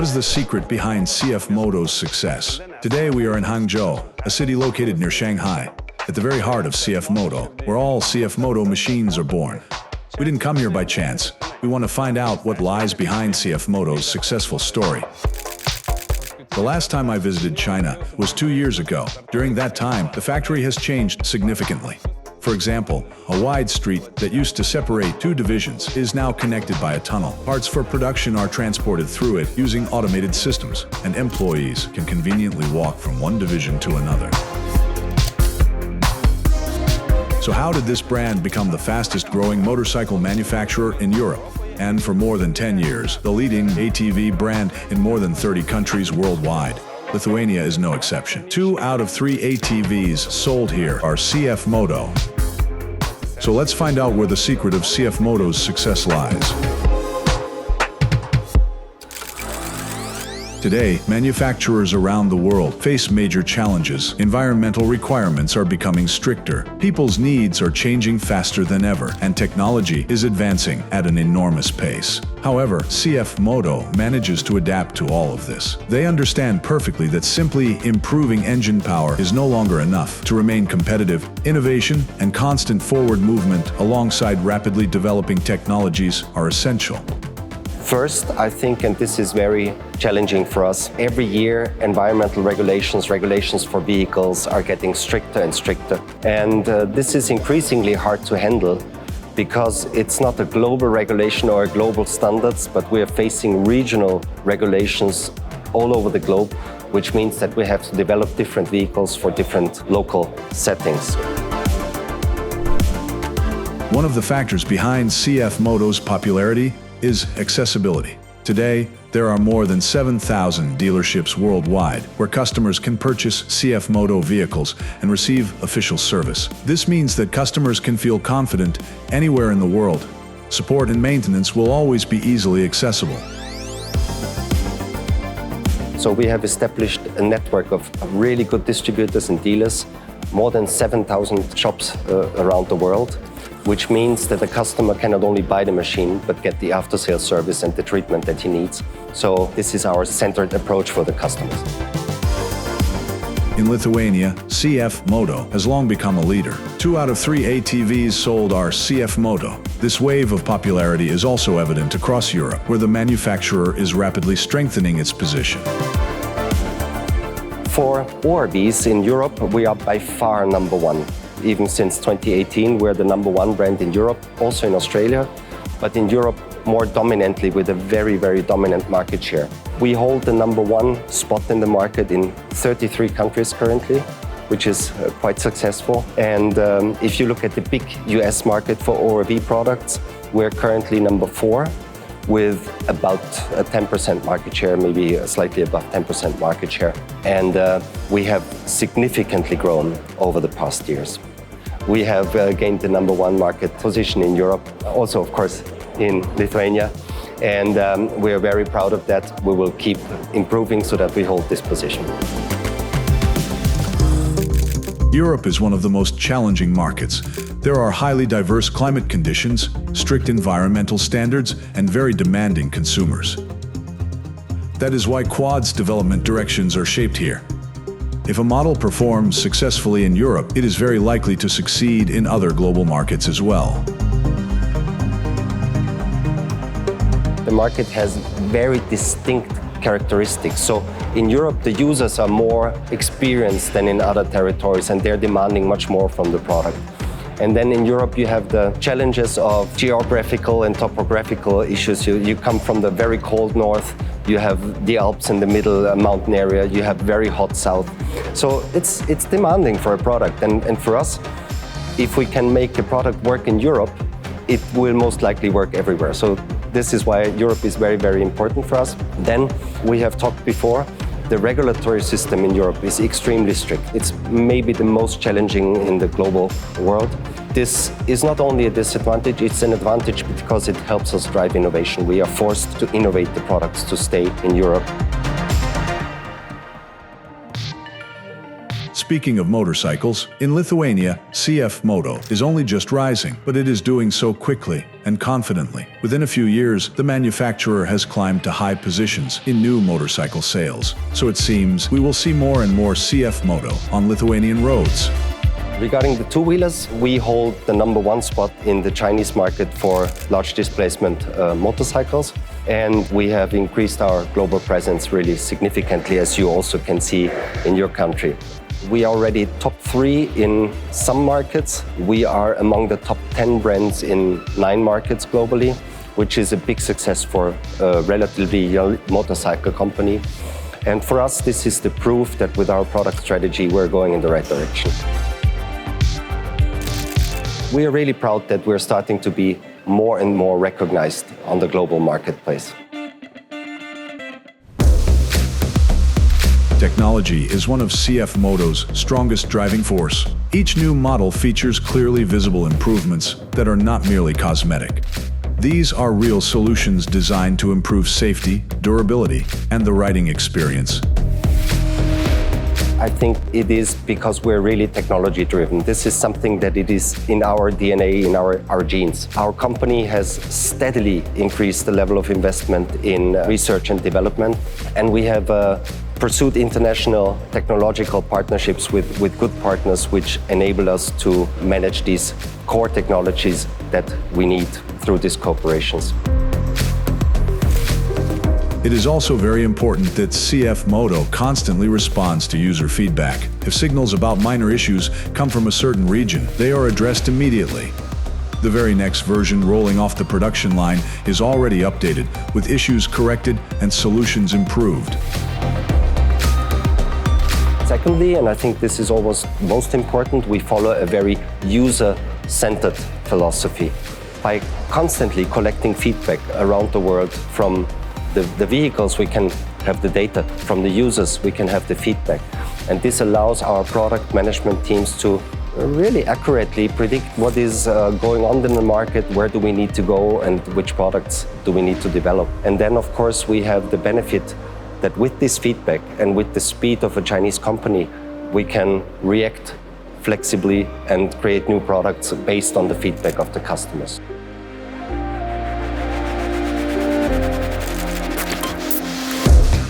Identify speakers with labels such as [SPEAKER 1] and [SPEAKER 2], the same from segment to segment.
[SPEAKER 1] is the secret behind CFMOTO's success? Today we are in Hangzhou, a city located near Shanghai, at the very heart of CFMOTO, where all CFMOTO machines are born. We didn't come here by chance. We want to find out what lies behind CFMOTO's successful story. The last time I visited China was 2 years ago. During that time, the factory has changed significantly. For example, a wide street that used to separate two divisions is now connected by a tunnel. Parts for production are transported through it using automated systems, and employees can conveniently walk from one division to another. So how did this brand become the fastest growing motorcycle manufacturer in Europe? And for more than 10 years, the leading ATV brand in more than 30 countries worldwide. Lithuania is no exception. 2 out of 3 ATVs sold here are CFMOTO. So let's find out where the secret of CFMOTO's success lies. Today, manufacturers around the world face major challenges. Environmental requirements are becoming stricter. People's needs are changing faster than ever, and technology is advancing at an enormous pace. However, CFMOTO manages to adapt to all of this. They understand perfectly that simply improving engine power is no longer enough. To remain competitive, innovation and constant forward movement alongside rapidly developing technologies are essential.
[SPEAKER 2] First, I think, and this is very challenging for us, every year environmental regulations for vehicles are getting stricter and stricter. And this is increasingly hard to handle because it's not a global regulation or a global standards, but we are facing regional regulations all over the globe, which means that we have to develop different vehicles for different local settings.
[SPEAKER 1] One of the factors behind CFMOTO's popularity is accessibility. Today, there are more than 7,000 dealerships worldwide where customers can purchase CFMOTO vehicles and receive official service. This means that customers can feel confident anywhere in the world. Support and maintenance will always be easily accessible.
[SPEAKER 2] So we have established a network of really good distributors and dealers, more than 7,000 shops around the world, which means that the customer can not only buy the machine, but get the after-sales service and the treatment that he needs. So this is our centered approach for the customers.
[SPEAKER 1] In Lithuania, CFMOTO has long become a leader. 2 out of 3 ATVs sold are CFMOTO. This wave of popularity is also evident across Europe, where the manufacturer is rapidly strengthening its position.
[SPEAKER 2] For ORVs in Europe, we are by far number one. Even since 2018, we're the number one brand in Europe, also in Australia, but in Europe more dominantly with a very, very dominant market share. We hold the number one spot in the market in 33 countries currently, which is quite successful. And if you look at the big US market for ORV products, we're currently number 4 with about a 10% market share, maybe slightly above 10% market share. And we have significantly grown over the past years. We have gained the number 1 market position in Europe, also of course in Lithuania. And we are very proud of that. We will keep improving so that we hold this position.
[SPEAKER 1] Europe is one of the most challenging markets. There are highly diverse climate conditions, strict environmental standards, and very demanding consumers. That is why Quad's development directions are shaped here. If a model performs successfully in Europe, it is very likely to succeed in other global markets as well.
[SPEAKER 2] The market has very distinct characteristics. So in Europe, the users are more experienced than in other territories, and they're demanding much more from the product. And then in Europe, you have the challenges of geographical and topographical issues. You come from the very cold north, you have the Alps in the middle, a mountain area, you have very hot south. So it's demanding for a product. And for us, if we can make a product work in Europe, it will most likely work everywhere. So this is why Europe is very, very important for us. Then we have talked before, the regulatory system in Europe is extremely strict. It's maybe the most challenging in the global world. This is not only a disadvantage, it's an advantage because it helps us drive innovation. We are forced to innovate the products to stay in Europe.
[SPEAKER 1] Speaking of motorcycles, in Lithuania, CFMOTO is only just rising, but it is doing so quickly and confidently. Within a few years, the manufacturer has climbed to high positions in new motorcycle sales. So it seems we will see more and more CFMOTO on Lithuanian roads.
[SPEAKER 2] Regarding the two-wheelers, we hold the #1 spot in the Chinese market for large displacement motorcycles. And we have increased our global presence really significantly, as you also can see in your country. We are already top 3 in some markets. We are among the top 10 brands in 9 markets globally, which is a big success for a relatively young motorcycle company. And for us, this is the proof that with our product strategy, we're going in the right direction. We are really proud that we're starting to be more and more recognized on the global marketplace.
[SPEAKER 1] Technology is one of CFMOTO's strongest driving force. Each new model features clearly visible improvements that are not merely cosmetic. These are real solutions designed to improve safety, durability, and the riding experience.
[SPEAKER 2] I think it is because we're really technology-driven. This is something that it is in our DNA, in our genes. Our company has steadily increased the level of investment in research and development, and we have pursued international technological partnerships with good partners which enable us to manage these core technologies that we need through these cooperations.
[SPEAKER 1] It is also very important that CFMOTO constantly responds to user feedback. If signals about minor issues come from a certain region, they are addressed immediately. The very next version rolling off the production line is already updated, with issues corrected and solutions improved.
[SPEAKER 2] Secondly, and I think this is almost most important, we follow a very user-centered philosophy. By constantly collecting feedback around the world from the vehicles, we can have the data. From the users, we can have the feedback. And this allows our product management teams to really accurately predict what is going on in the market, where do we need to go, and which products do we need to develop. And then, of course, we have the benefit that with this feedback and with the speed of a Chinese company, we can react flexibly and create new products based on the feedback of the customers.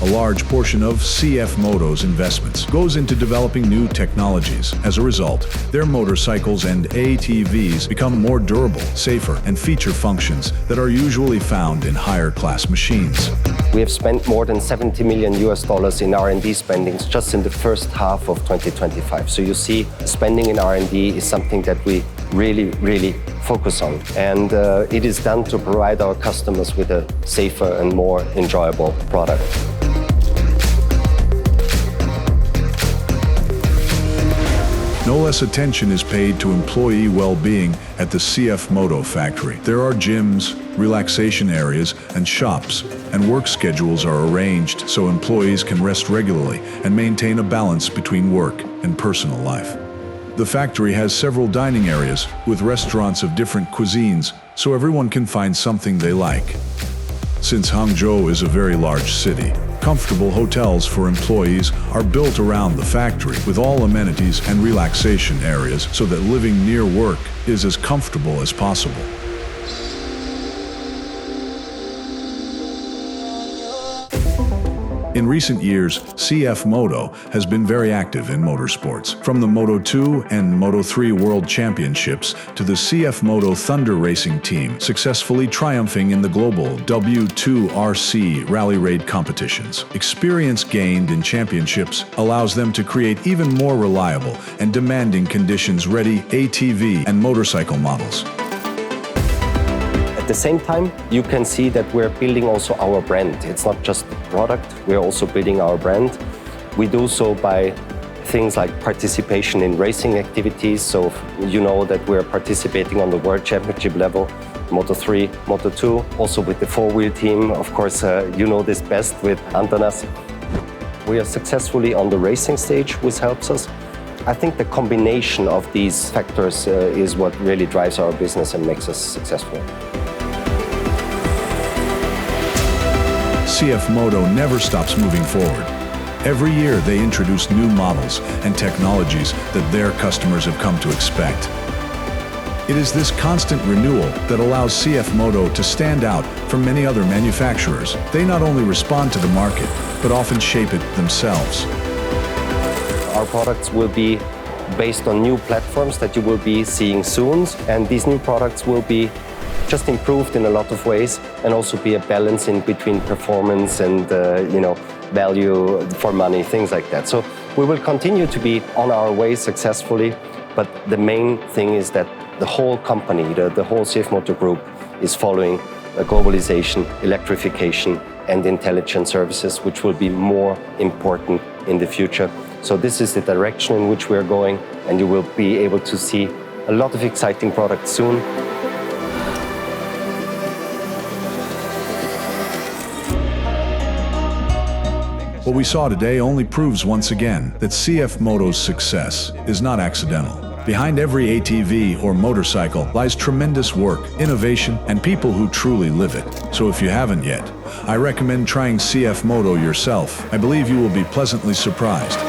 [SPEAKER 1] A large portion of CFMOTO's investments goes into developing new technologies. As a result, their motorcycles and ATVs become more durable, safer, and feature functions that are usually found in higher-class machines.
[SPEAKER 2] We have spent more than $70 million in R&D spendings just in the first half of 2025. So you see, spending in R&D is something that we really focus on. And it is done to provide our customers with a safer and more enjoyable product.
[SPEAKER 1] No less attention is paid to employee well-being at the CFMOTO factory. There are gyms, relaxation areas, and shops, and work schedules are arranged so employees can rest regularly and maintain a balance between work and personal life. The factory has several dining areas with restaurants of different cuisines, so everyone can find something they like. Since Hangzhou is a very large city, comfortable hotels for employees are built around the factory with all amenities and relaxation areas so that living near work is as comfortable as possible. In recent years, CFMOTO has been very active in motorsports. From the Moto2 and Moto3 World Championships to the CFMOTO Thunder Racing team successfully triumphing in the global W2RC Rally Raid competitions. Experience gained in championships allows them to create even more reliable and demanding conditions-ready ATV and motorcycle models.
[SPEAKER 2] At the same time, you can see that we're building also our brand. It's not just the product, we're also building our brand. We do so by things like participation in racing activities. So you know that we're participating on the World Championship level, Moto3, Moto2, also with the four-wheel team. Of course, you know this best with Antanas. We are successfully on the racing stage, which helps us. I think the combination of these factors is what really drives our business and makes us successful.
[SPEAKER 1] CFMOTO never stops moving forward. Every year they introduce new models and technologies that their customers have come to expect. It is this constant renewal that allows CFMOTO to stand out from many other manufacturers. They not only respond to the market, but often shape it themselves.
[SPEAKER 2] Our products will be based on new platforms that you will be seeing soon, and these new products will be just improved in a lot of ways, and also be a balance in between performance and value for money, things like that. So we will continue to be on our way successfully, but the main thing is that the whole company, the whole CFMOTO group is following globalization, electrification, and intelligent services, which will be more important in the future. So this is the direction in which we are going, and you will be able to see a lot of exciting products soon.
[SPEAKER 1] What we saw today only proves once again that CFMOTO's success is not accidental. Behind every ATV or motorcycle lies tremendous work, innovation, and people who truly live it. So if you haven't yet, I recommend trying CFMOTO yourself. I believe you will be pleasantly surprised.